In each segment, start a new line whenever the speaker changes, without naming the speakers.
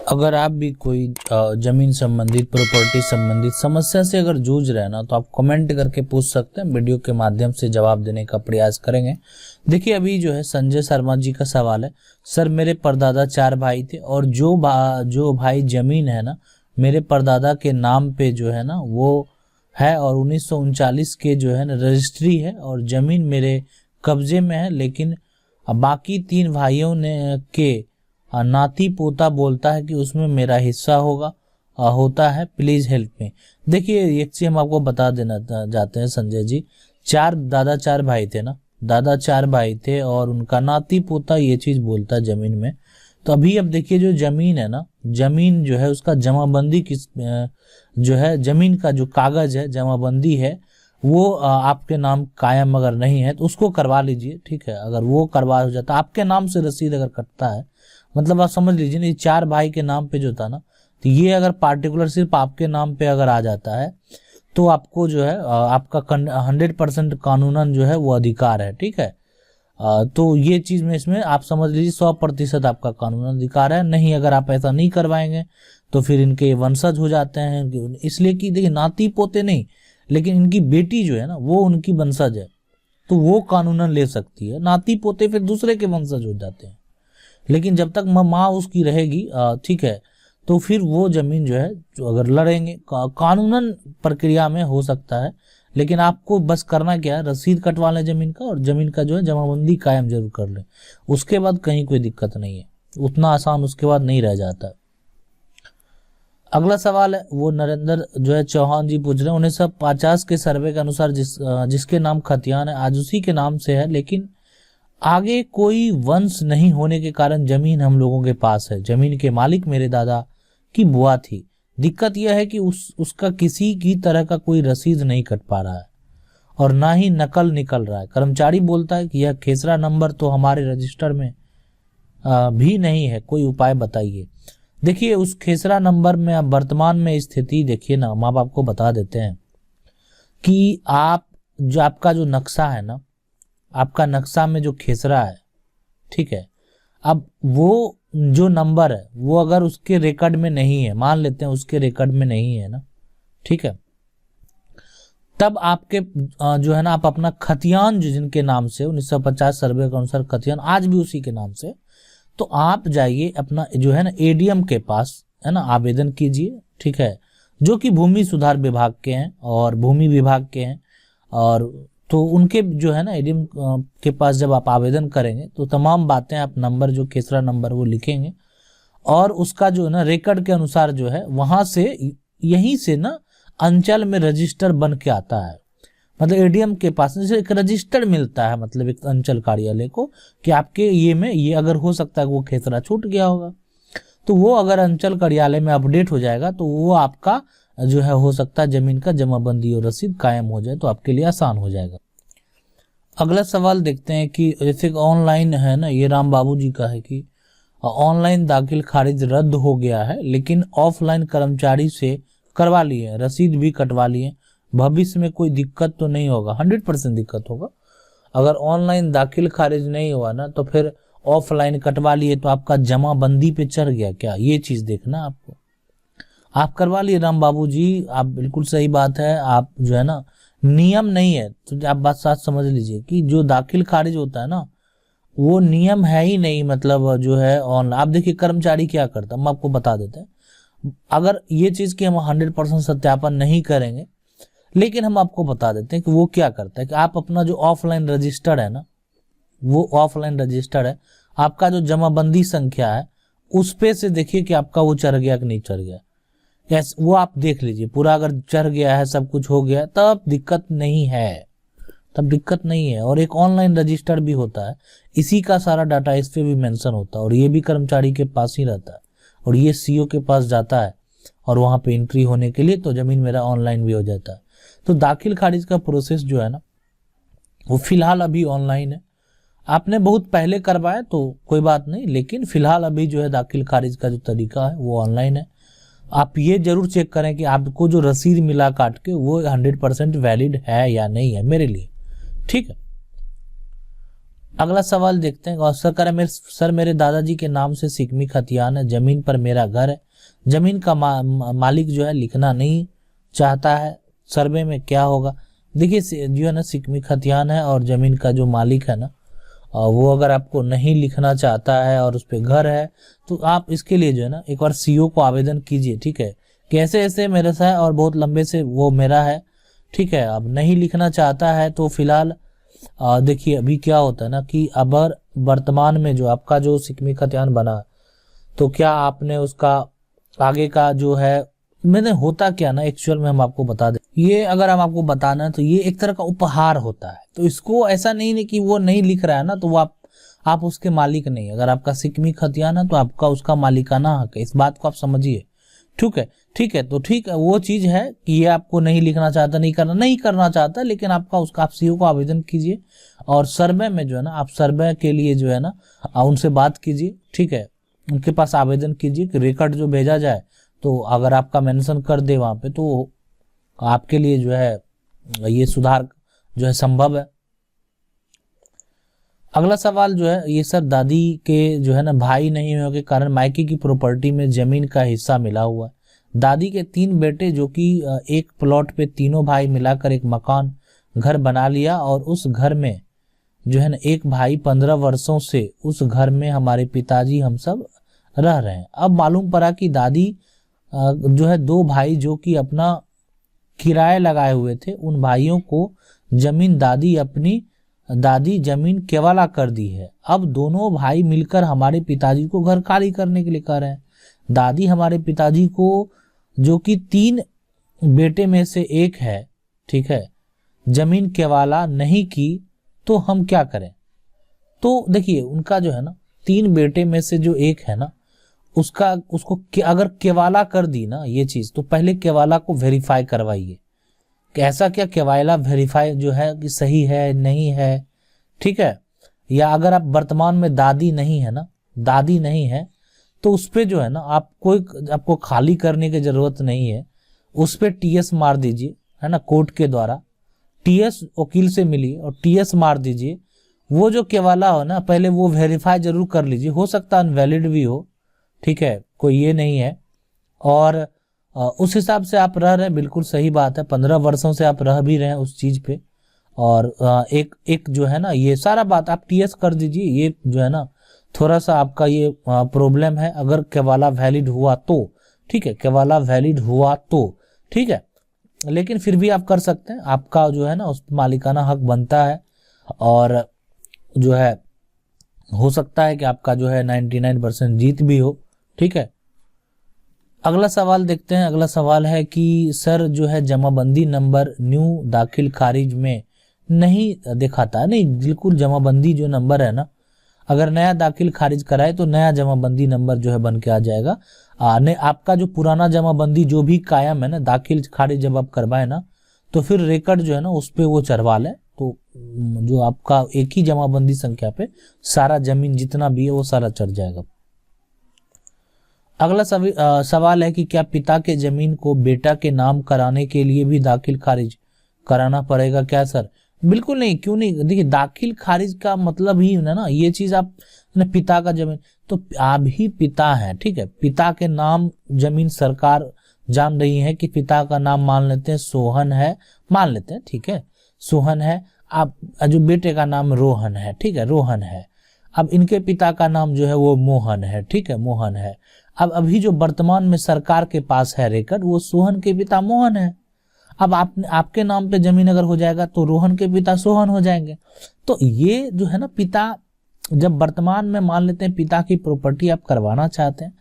अगर आप भी कोई जमीन संबंधित प्रॉपर्टी संबंधित समस्या से अगर जूझ रहे हैं ना, तो आप कमेंट करके पूछ सकते हैं। वीडियो के माध्यम से जवाब देने का प्रयास करेंगे। देखिए, अभी जो है संजय शर्मा जी का सवाल है। सर, मेरे परदादा 4 भाई थे और जो भाई जमीन है ना, मेरे परदादा के नाम पे जो है ना वो है, और 1939 के जो है ना रजिस्ट्री है, और जमीन मेरे कब्जे में है, लेकिन बाकी 3 भाइयों ने के नाती पोता बोलता है कि उसमें मेरा हिस्सा होता है। Please help me. देखिए, एक चीज हम आपको बता देना चाहते हैं संजय जी, दादा 4 भाई थे ना, दादा 4 भाई थे और उनका नाती पोता ये चीज बोलता है जमीन में। तो अभी अब देखिए, जो जमीन है ना, जमीन जो है उसका जमाबंदी जो है जमीन का जो कागज है, जमाबंदी है, वो आपके नाम कायम अगर नहीं है तो उसको करवा लीजिए। ठीक है, अगर वो करवा हो जाता, आपके नाम से रसीद अगर कटता है, मतलब आप समझ लीजिए ना, ये 4 भाई के नाम पे जो था ना, तो ये अगर पार्टिकुलर सिर्फ आपके नाम पे अगर आ जाता है तो आपको जो है आपका 100% कानूनन जो है वो अधिकार है। ठीक है, तो ये चीज में इसमें आप समझ लीजिए 100% आपका कानूनन अधिकार है। नहीं, अगर आप ऐसा नहीं करवाएंगे तो फिर इनके वंशज हो जाते हैं, इसलिए कि देखिए, नाती पोते नहीं, लेकिन इनकी बेटी जो है ना वो उनकी वंशज है, तो वो कानूनन ले सकती है। नाती पोते फिर दूसरे के वंशज हो जाते हैं, लेकिन जब तक माँ उसकी रहेगी, ठीक है, तो फिर वो जमीन जो है, जो अगर लड़ेंगे कानूनन प्रक्रिया में हो सकता है। लेकिन आपको बस करना क्या है, रसीद कटवा लें जमीन का, और जमीन का जो है जमाबंदी कायम जरूर कर लें। उसके बाद कहीं कोई दिक्कत नहीं है, उतना आसान उसके बाद नहीं रह जाता। अगला सवाल है वो नरेंद्र जो है चौहान जी पूछ रहे हैं, 1950 के सर्वे के अनुसार जिसके नाम खतियान है आज उसी के नाम से है, लेकिन आगे कोई वंश नहीं होने के कारण जमीन हम लोगों के पास है। जमीन के मालिक मेरे दादा की बुआ थी। दिक्कत यह है कि उसका किसी की तरह का कोई रसीद नहीं कट पा रहा है और ना ही नकल निकल रहा है। कर्मचारी बोलता है कि यह खेसरा नंबर तो हमारे रजिस्टर में भी नहीं है, कोई उपाय बताइए। देखिए, उस खेसरा नंबर में अब वर्तमान में स्थिति देखिए ना, माँ बाप को बता देते हैं कि आपका जो नक्शा है ना, आपका नक्शा में जो खेसरा है, ठीक है, अब वो जो नंबर है वो अगर उसके रिकॉर्ड में नहीं है, मान लेते हैं उसके रिकॉर्ड में नहीं है ना, ठीक है, तब आपके जो है ना, आप अपना खतियान जो जिनके नाम से 1950 सर्वे के अनुसार खतियान आज भी उसी के नाम से, तो आप जाइए अपना जो है ना एडीएम के पास, है ना, आवेदन कीजिए। ठीक है, जो कि भूमि सुधार विभाग के हैं और भूमि विभाग के हैं, और तो उनके जो है ना एडीएम के पास जब आप आवेदन करेंगे तो तमाम बातें, आप नंबर जो खेसरा नंबर वो लिखेंगे, और उसका जो है ना रिकॉर्ड के अनुसार जो है वहां से, यहीं से ना अंचल में रजिस्टर बन के आता है। मतलब एडीएम के पास जैसे एक रजिस्टर मिलता है, मतलब एक अंचल कार्यालय को, कि आपके ये में ये अगर हो सकता है वो खेसरा छूट गया होगा, तो वो अगर अंचल कार्यालय में अपडेट हो जाएगा तो वो आपका जो है हो सकता है जमीन का जमाबंदी और रसीद कायम हो जाए, तो आपके लिए आसान हो जाएगा। अगला सवाल देखते हैं कि जैसे ऑनलाइन है ना, ये राम बाबू जी का है कि ऑनलाइन दाखिल खारिज रद्द हो गया है, लेकिन ऑफलाइन कर्मचारी से करवा लिए, रसीद भी कटवा लिए, भविष्य में कोई दिक्कत तो नहीं होगा? 100% दिक्कत होगा। अगर ऑनलाइन दाखिल खारिज नहीं हुआ ना, तो फिर ऑफलाइन कटवा लिए तो आपका जमाबंदी पे चढ़ गया क्या, ये चीज देखना आपको। आप करवा लिए राम बाबू जी, आप बिल्कुल सही बात है। आप जो है ना, नियम नहीं है, तो आप बात साथ समझ लीजिए कि जो दाखिल खारिज होता है ना, वो नियम है ही नहीं। मतलब जो है ऑनलाइन, आप देखिए कर्मचारी क्या करता है, हम आपको बता देते हैं। अगर ये चीज की हम 100% सत्यापन नहीं करेंगे, लेकिन हम आपको बता देते हैं कि वो क्या करता है कि आप अपना जो ऑफलाइन रजिस्टर्ड है ना, वो ऑफलाइन रजिस्टर्ड है, आपका जो जमाबंदी संख्या है उस पे से देखिए कि आपका वो चढ़ गया कि नहीं चढ़ गया। यस, वो आप देख लीजिए, पूरा अगर चढ़ गया है, सब कुछ हो गया, तब दिक्कत नहीं है, तब दिक्कत नहीं है। और एक ऑनलाइन रजिस्टर भी होता है, इसी का सारा डाटा इस पे भी मेंशन होता है, और ये भी कर्मचारी के पास ही रहता है, और ये सीओ के पास जाता है, और वहां पे एंट्री होने के लिए तो जमीन मेरा ऑनलाइन भी हो जाता है। तो दाखिल खारिज का प्रोसेस जो है ना, वो फिलहाल अभी ऑनलाइन है। आपने बहुत पहले करवाया तो कोई बात नहीं, लेकिन फिलहाल अभी जो है दाखिल खारिज का जो तरीका है वो ऑनलाइन है। आप ये जरूर चेक करें कि आपको जो रसीद मिला काट के वो 100% वैलिड है या नहीं है मेरे लिए। ठीक है, अगला सवाल देखते हैं। सर कह रहा है सर मेरे दादाजी के नाम से सिकमी खतियान है, जमीन पर मेरा घर है, जमीन का मालिक जो है लिखना नहीं चाहता है, सर्वे में क्या होगा। देखिए जो है ना सिकमी खतियान है और जमीन का जो मालिक है ना वो अगर आपको नहीं लिखना चाहता है और उस पर घर है तो आप इसके लिए जो है ना एक बार सीओ को आवेदन कीजिए, ठीक है, कि ऐसे ऐसे मेरे से है और बहुत लंबे से वो मेरा है, ठीक है। अब नहीं लिखना चाहता है तो फिलहाल देखिए अभी क्या होता है ना कि अगर वर्तमान में जो आपका जो सिकमी खतियान बना तो क्या आपने उसका आगे का जो है मैंने होता क्या ना एक्चुअल में हम आपको बता दें, ये अगर हम आपको बताना है तो ये एक तरह का उपहार होता है। तो इसको ऐसा नहीं कि वो नहीं लिख रहा है ना तो वो आप उसके मालिक नहीं। अगर आपका सिकमी खतियान है तो आपका उसका मालिकाना हक है, इस बात को आप समझिए, ठीक है। ठीक है तो ठीक है वो चीज है कि ये आपको नहीं लिखना चाहता, नहीं करना चाहता, लेकिन आपका उसका आप सीओ को आवेदन कीजिए और सर्वे में जो है ना आप सर्वे के लिए जो है ना उनसे बात कीजिए, ठीक है, उनके पास आवेदन कीजिए कि रिकॉर्ड जो भेजा जाए तो अगर आपका मेंशन कर दे वहां पे तो आपके लिए जो है ये सुधार जो है संभव है। अगला सवाल जो है ये सर दादी के जो है ना भाई नहीं होने के कारण मायके की प्रॉपर्टी में जमीन का हिस्सा मिला हुआ है। दादी के 3 बेटे जो कि एक प्लॉट पे तीनों भाई मिलाकर एक मकान घर बना लिया और उस घर में जो है ना एक भाई 15 वर्षों से उस घर में हमारे पिताजी हम सब रह रहे हैं। अब मालूम पड़ा कि दादी जो है 2 भाई जो कि अपना किराए लगाए हुए थे उन भाइयों को जमीन दादी जमीन केवाला कर दी है। अब दोनों भाई मिलकर हमारे पिताजी को घर खाली करने के लिए कह रहे हैं। दादी हमारे पिताजी को जो कि 3 बेटे में से एक है, ठीक है, जमीन केवाला नहीं की तो हम क्या करें। तो देखिए उनका जो है ना 3 बेटे में से जो एक है ना उसको अगर केवाला कर दी ना ये चीज तो पहले केवाला को वेरीफाई करवाइए कि ऐसा क्या केवाला वेरीफाई जो है कि सही है नहीं है, ठीक है। या अगर आप वर्तमान में दादी नहीं है तो उस पे जो है ना आपको खाली करने की जरूरत नहीं है, उस पे टीएस मार दीजिए, है ना, कोर्ट के द्वारा टीएस वकील से मिलिए और टीएस मार दीजिए। वो जो केवाला हो ना पहले वो वेरीफाई जरूर कर लीजिए, हो सकता है अनवैलिड भी हो, ठीक है, कोई ये नहीं है। और उस हिसाब से आप रह रहे हैं, बिल्कुल सही बात है, 15 वर्षों से आप रह भी रहे हैं उस चीज पे। और एक जो है ना ये सारा बात आप टीएस कर दीजिए। ये जो है ना थोड़ा सा आपका ये प्रॉब्लम है, अगर केवाला वैलिड हुआ तो ठीक है, केवाला वैलिड हुआ तो ठीक है, लेकिन फिर भी आप कर सकते हैं, आपका जो है ना उस मालिकाना हक बनता है और जो है हो सकता है कि आपका जो है 99% जीत भी हो, ठीक है। अगला सवाल देखते हैं। अगला सवाल है कि सर जो है जमाबंदी नंबर न्यू दाखिल खारिज में नहीं दिखाता है। नहीं, बिल्कुल जमाबंदी जो नंबर है ना अगर नया दाखिल खारिज कराए तो नया जमाबंदी नंबर जो है बन के आ जाएगा। आपका जो पुराना जमाबंदी जो भी कायम है ना दाखिल खारिज जब आप करवाए ना तो फिर रिकॉर्ड जो है ना उस पे वो चढ़वा लें तो जो आपका एक ही जमाबंदी संख्या पे सारा जमीन जितना भी है वो सारा चढ़ जाएगा। अगला सवाल है कि क्या पिता के जमीन को बेटा के नाम कराने के लिए भी दाखिल खारिज कराना पड़ेगा क्या सर? बिल्कुल नहीं, क्यों नहीं। देखिए दाखिल खारिज का मतलब ही है ना ये चीज आप पिता का जमीन तो आप ही पिता हैं, ठीक है, पिता के नाम जमीन सरकार जान रही है कि पिता का नाम मान लेते हैं सोहन है, मान लेते हैं, ठीक है, सोहन है। आप जो बेटे का नाम रोहन है, ठीक है, रोहन है। अब इनके पिता का नाम जो है वो मोहन है, ठीक है, मोहन है। अब अभी जो वर्तमान में सरकार के पास है रिकॉर्ड वो सोहन के पिता मोहन है। अब आपके नाम पे जमीन अगर हो जाएगा तो रोहन के पिता सोहन हो जाएंगे। तो ये जो है ना पिता जब वर्तमान में मान लेते हैं पिता की प्रॉपर्टी आप करवाना चाहते हैं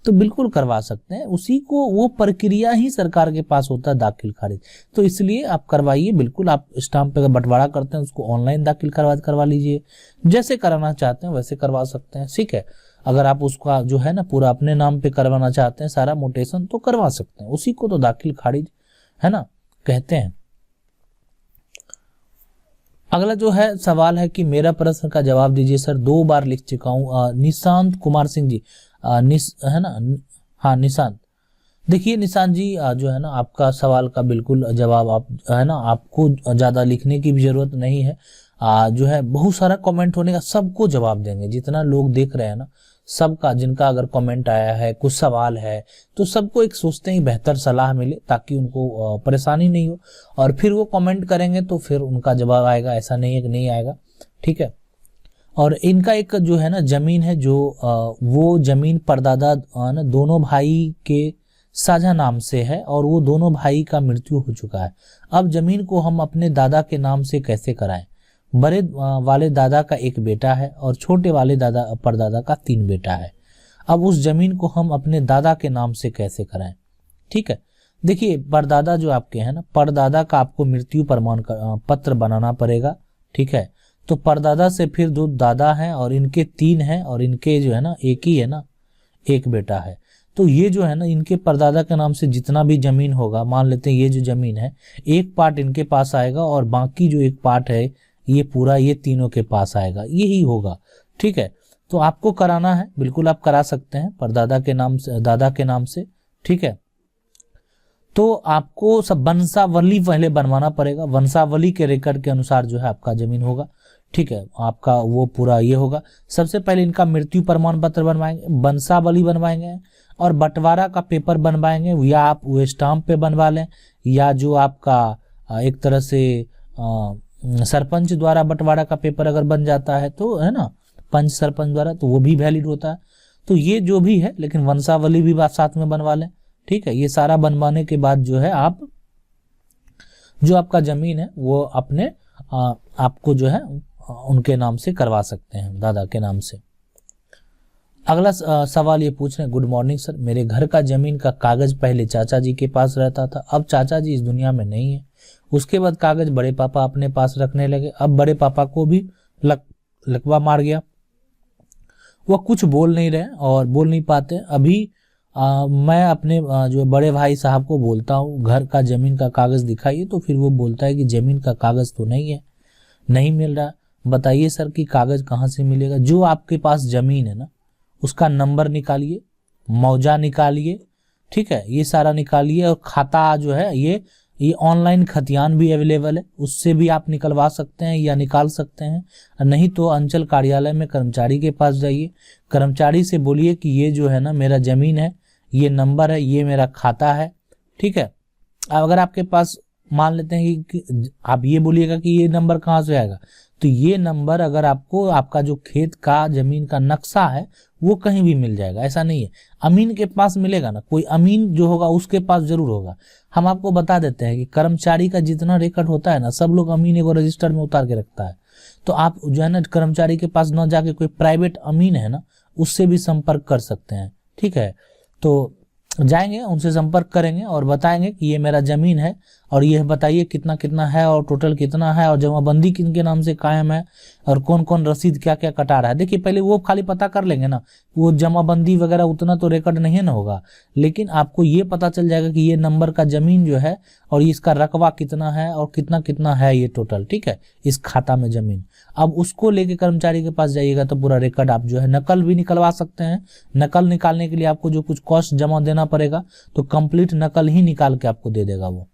तो बिल्कुल करवा सकते हैं, उसी को वो प्रक्रिया ही सरकार के पास होता है दाखिल खारिज। तो इसलिए आप करवाइए, बिल्कुल आप स्टाम्प पे बंटवारा करते हैं उसको ऑनलाइन दाखिल करवा लीजिए, जैसे कराना चाहते हैं वैसे करवा सकते हैं, ठीक है। अगर आप उसका जो है ना पूरा अपने नाम पे करवाना चाहते हैं सारा मोटेशन तो करवा सकते हैं, उसी को तो दाखिल खारिज है ना कहते हैं। अगला जो है सवाल है कि मेरा प्रश्न का जवाब दीजिए सर, 2 बार लिख चुका हूं। निशांत कुमार सिंह जी है ना, हाँ निशांत। देखिए निशांत जी जो है ना आपका सवाल का बिल्कुल जवाब आप है ना आपको ज्यादा लिखने की भी जरूरत नहीं है। जो है बहुत सारा कमेंट होने का, सबको जवाब देंगे। जितना लोग देख रहे हैं ना, सबका, जिनका अगर कमेंट आया है, कुछ सवाल है, तो सबको एक सोचते हैं बेहतर सलाह मिले ताकि उनको परेशानी नहीं हो, और फिर वो कमेंट करेंगे तो फिर उनका जवाब आएगा, ऐसा नहीं है कि नहीं आएगा, ठीक है। और इनका एक जो है ना जमीन है, जो वो जमीन परदादा ना दोनों भाई के साझा नाम से है, और वो दोनों भाई का मृत्यु हो चुका है। अब जमीन को हम अपने दादा के नाम से कैसे कराएं? बड़े वाले दादा का एक बेटा है और छोटे वाले दादा परदादा का 3 बेटा है। अब उस जमीन को हम अपने दादा के नाम से कैसे कराएं? ठीक है, देखिए परदादा जो आपके हैं ना, परदादा का आपको मृत्यु प्रमाण पत्र बनाना पड़ेगा, ठीक है। तो परदादा से फिर 2 दादा हैं और इनके 3 हैं, और इनके जो है ना एक ही है ना, एक बेटा है। तो ये जो है ना इनके परदादा के नाम से जितना भी जमीन होगा, मान लेते हैं ये जो जमीन है, एक पार्ट इनके पास आएगा और बाकी जो एक पार्ट है ये पूरा ये तीनों के पास आएगा, यही होगा, ठीक है। तो आपको कराना है, बिल्कुल आप करा सकते हैं परदादा के नाम से, दादा के नाम से, ठीक है। तो आपको सब वंशावली पहले बनवाना पड़ेगा, वंशावली के रिकॉर्ड के अनुसार जो है आपका जमीन होगा, ठीक है। आपका वो पूरा ये होगा। सबसे पहले इनका मृत्यु प्रमाण पत्र बनवाएंगे, वंशावली बनवाएंगे, और बंटवारा का पेपर बनवाएंगे, या आप वो स्टाम्प पे बनवा लें, या जो आपका एक तरह से सरपंच द्वारा बंटवारा का पेपर अगर बन जाता है तो है ना, पंच सरपंच द्वारा, तो वो भी वैलिड होता है। तो ये जो भी है, लेकिन वंशावली भी आप साथ में बनवा लें, ठीक है। ये सारा बनवाने के बाद जो है आप जो आपका जमीन है वो अपने आपको जो है उनके नाम से करवा सकते हैं, दादा के नाम से। अगला सवाल ये पूछ रहे हैं, गुड मॉर्निंग सर, मेरे घर का जमीन का कागज पहले चाचा जी के पास रहता था, अब चाचा जी इस दुनिया में नहीं है। उसके बाद कागज बड़े पापा अपने पास रखने लगे, अब बड़े पापा को भी लकवा मार गया, वह कुछ बोल नहीं रहे और बोल नहीं पाते। अभी मैं अपने जो बड़े भाई साहब को बोलता हूँ घर का जमीन का कागज दिखाइए, तो फिर वो बोलता है कि जमीन का कागज तो नहीं है, नहीं मिल रहा। बताइए सर कि कागज कहाँ से मिलेगा? जो आपके पास जमीन है ना उसका नंबर निकालिए, मौजा निकालिए, ठीक है, ये सारा निकालिए। और खाता जो है ये ऑनलाइन खतियान भी अवेलेबल है, उससे भी आप निकलवा सकते हैं या निकाल सकते हैं। नहीं तो अंचल कार्यालय में कर्मचारी के पास जाइए, कर्मचारी से बोलिए कि ये जो है ना मेरा जमीन है, ये नंबर है, ये मेरा खाता है, ठीक है। अगर आपके पास मान लेते हैं कि आप ये बोलिएगा कि ये नंबर कहाँ से आएगा, तो ये नंबर अगर आपको आपका जो खेत का जमीन का नक्शा है वो कहीं भी मिल जाएगा, ऐसा नहीं है। अमीन के पास मिलेगा ना, कोई अमीन जो होगा उसके पास जरूर होगा। हम आपको बता देते हैं कि कर्मचारी का जितना रिकॉर्ड होता है ना, सब लोग अमीन एगो रजिस्टर में उतार के रखता है। तो आप जो है ना कर्मचारी के पास न जाके कोई प्राइवेट अमीन है ना उससे भी संपर्क कर सकते हैं, ठीक है। तो जाएंगे उनसे संपर्क करेंगे और बताएंगे कि ये मेरा जमीन है और ये बताइए कितना कितना है और टोटल कितना है और जमाबंदी किन के नाम से कायम है और कौन कौन रसीद क्या क्या कटा रहा है। देखिए पहले वो खाली पता कर लेंगे ना, वो जमाबंदी वगैरह उतना तो रिकॉर्ड नहीं ना होगा, लेकिन आपको ये पता चल जाएगा कि ये नंबर का जमीन जो है और इसका रकबा कितना है और कितना कितना है ये टोटल, ठीक है, इस खाता में जमीन। अब उसको लेके कर्मचारी के पास जाइएगा तो पूरा रिकॉर्ड आप जो है नकल भी निकलवा सकते हैं। नकल निकालने के लिए आपको जो कुछ कॉस्ट जमा देना पड़ेगा, तो कंप्लीट नकल ही निकाल के आपको दे देगा वो।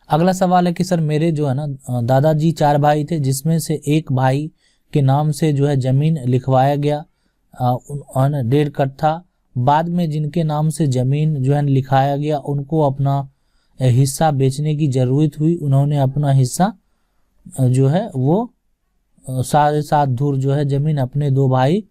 अगला सवाल है कि सर मेरे जो है ना दादाजी 4 भाई थे, जिसमें से एक भाई के नाम से जो है जमीन लिखवाया गया 1.5 कट्ठा। बाद में जिनके नाम से जमीन जो है लिखाया गया उनको अपना हिस्सा बेचने की जरूरत हुई, उन्होंने अपना हिस्सा जो है वो 7.5 धूर जो है जमीन अपने 2 भाई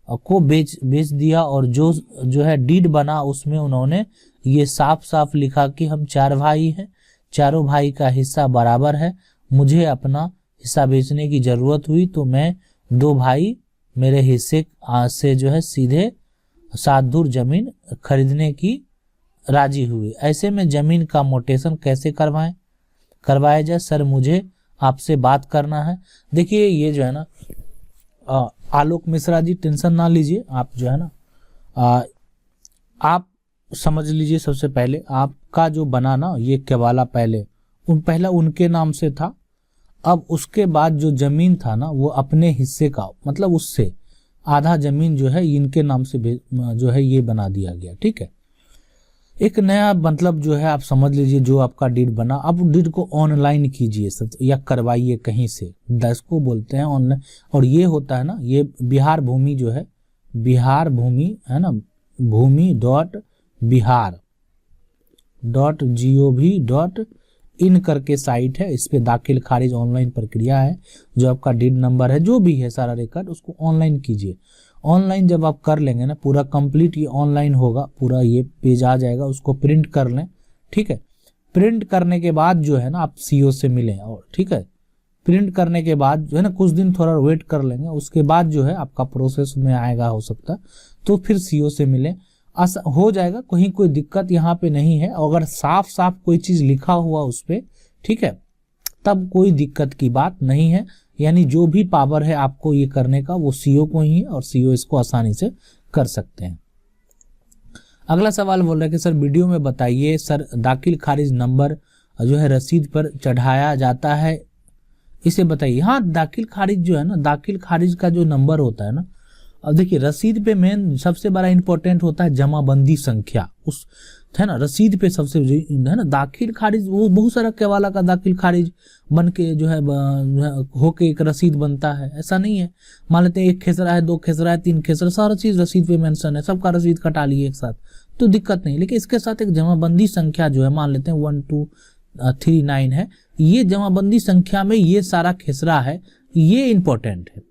को बेच दिया, और जो है डीड बना उसमें उन्होंने ये साफ साफ लिखा कि हम 4 भाई हैं, चारों भाई का हिस्सा बराबर है, मुझे अपना हिस्सा बेचने की जरूरत हुई तो मैं 2 भाई मेरे हिस्से से जो है सीधे 7 धूर जमीन खरीदने की राजी हुई। ऐसे में जमीन का मोटेशन कैसे करवाया जाए सर, मुझे आपसे बात करना है। देखिए ये जो है ना आलोक मिश्रा जी, टेंशन ना लीजिए, आप जो है ना आप समझ लीजिए। सबसे पहले आपका जो बना ना ये केवाला पहला उनके नाम से था, अब उसके बाद जो जमीन था ना वो अपने हिस्से का मतलब उससे आधा जमीन जो है इनके नाम से जो है ये बना दिया गया, ठीक है। एक नया मतलब जो है आप समझ लीजिए, जो आपका डीड बना, अब डीड को ऑनलाइन कीजिए सब या करवाइए कहीं से, 10 को बोलते हैं ऑनलाइन। और ये होता है ना, ये बिहार भूमि जो है, बिहार भूमि है ना, भूमि.बिहार.gov.in करके साइट है। इस पे दाखिल खारिज ऑनलाइन प्रक्रिया है। जो आपका डीड नंबर है, जो भी है सारा रिकॉर्ड, उसको ऑनलाइन कीजिए। ऑनलाइन जब आप कर लेंगे ना, पूरा कंप्लीट ये ऑनलाइन होगा, पूरा ये पेज आ जाएगा, उसको प्रिंट कर लें। ठीक है, प्रिंट करने के बाद जो है ना आप सीओ से मिलें। और ठीक है, प्रिंट करने के बाद जो है ना कुछ दिन थोड़ा वेट कर लेंगे, उसके बाद जो है आपका प्रोसेस में आएगा, हो सकता है तो फिर सीओ से मिलें, हो जाएगा। कोई दिक्कत यहाँ पे नहीं है। अगर साफ साफ कोई चीज लिखा हुआ उस पे, ठीक है, तब कोई दिक्कत की बात नहीं है। यानी जो भी पावर है आपको ये करने का, वो सीओ को ही है, और सीओ इसको आसानी से कर सकते हैं। अगला सवाल बोल रहा है कि सर वीडियो में बताइए, सर दाखिल खारिज नंबर जो है रसीद पर चढ़ाया जाता है, इसे बताइए। हाँ, दाखिल खारिज जो है ना, दाखिल खारिज का जो नंबर होता है ना, अब देखिए रसीद पे मेन सबसे बड़ा इंपॉर्टेंट होता है जमाबंदी संख्या, उस है ना, रसीद पे सबसे है ना। दाखिल खारिज वो बहुत सारा केवाला का दाखिल खारिज बन के जो है होके एक रसीद बनता है, ऐसा नहीं है। मान लेते हैं 1 खेसरा है, 2 खेसरा है, 3 खेसरा, सारा चीज रसीद पे मेंशन है, सबका रसीद कटा लिए एक साथ, तो दिक्कत नहीं। लेकिन इसके साथ एक जमाबंदी संख्या जो है, मान लेते हैं 1239 है, ये जमाबंदी संख्या में ये सारा खेसरा है, ये इंपॉर्टेंट है।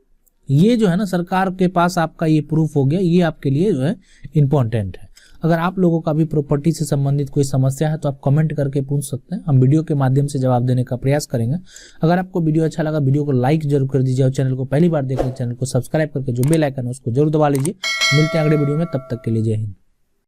ये जो है ना सरकार के पास आपका ये प्रूफ हो गया, ये आपके लिए जो है इंपॉर्टेंट है। अगर आप लोगों का भी प्रॉपर्टी से संबंधित कोई समस्या है तो आप कमेंट करके पूछ सकते हैं, हम वीडियो के माध्यम से जवाब देने का प्रयास करेंगे। अगर आपको वीडियो अच्छा लगा, वीडियो को लाइक जरूर कर दीजिए, और चैनल को पहली बार देख रहे चैनल को सब्सक्राइब करके जो बेल आइकन है उसको जरूर दबा लीजिए। मिलते हैं अगले वीडियो में, तब तक के लिए जय हिंद।